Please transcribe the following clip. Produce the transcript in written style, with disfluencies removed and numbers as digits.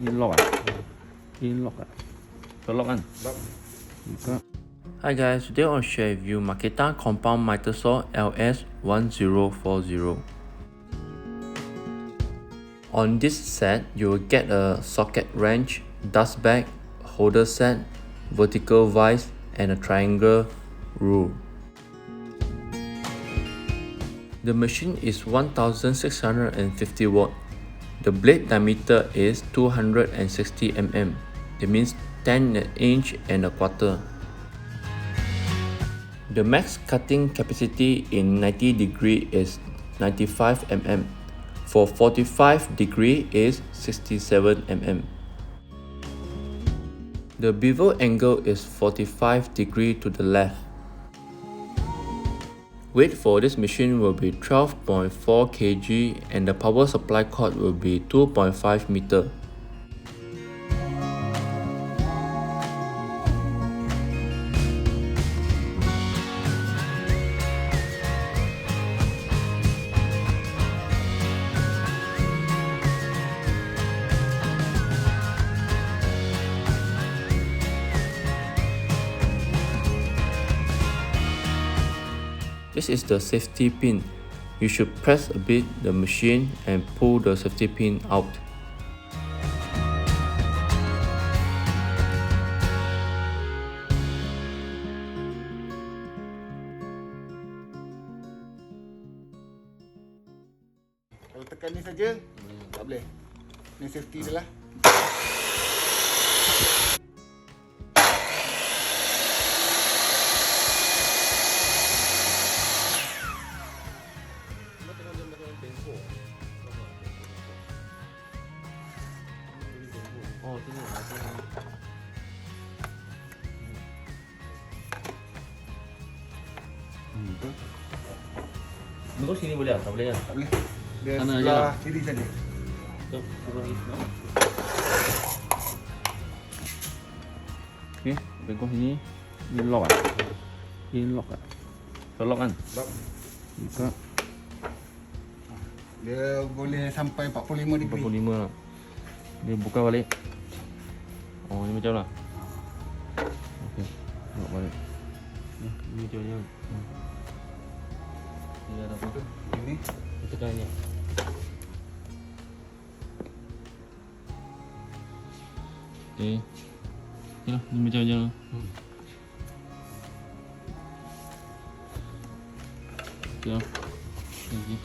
Ini lock ah? Ini lock ah? Lock kan? Lock. Buka. Hi guys, today I'll share with you Makita compound miter saw LS1040. On this set, you will get a socket wrench, dust bag, holder set, vertical vise, and a triangle rule. The machine is 1650 watt. The blade diameter is 260 mm. That means 10 inch and a quarter. The max cutting capacity in 90 degree is 95 mm. For 45 degree is 67 mm. The bevel angle is 45 degree to the left. Weight for this machine will be 12.4 kg and the power supply cord will be 2.5 meter. This is the safety pin. You should press a bit the machine and pull the safety pin out. Kalau tekan ni saja, tak boleh. Ni safety dia lah. Oh, sini. Tunggu sini boleh tak? Tak boleh kan? Tak boleh. Dia Sana sebelah je lah. kiri saja. Jom, turun ni. Okey, pegang sini. Ini lock ah? Ini lock ah? Lock kan? Lock. Buka. Dia boleh sampai 45 degree. 45 lah. Dia buka balik. Oh, ni macam lah. Okey, lock balik. Ni macam ni. Dia ada apa? Ini. Tekan ni. Okey. Ni lah, ni macam lah. Okey lah. Okey.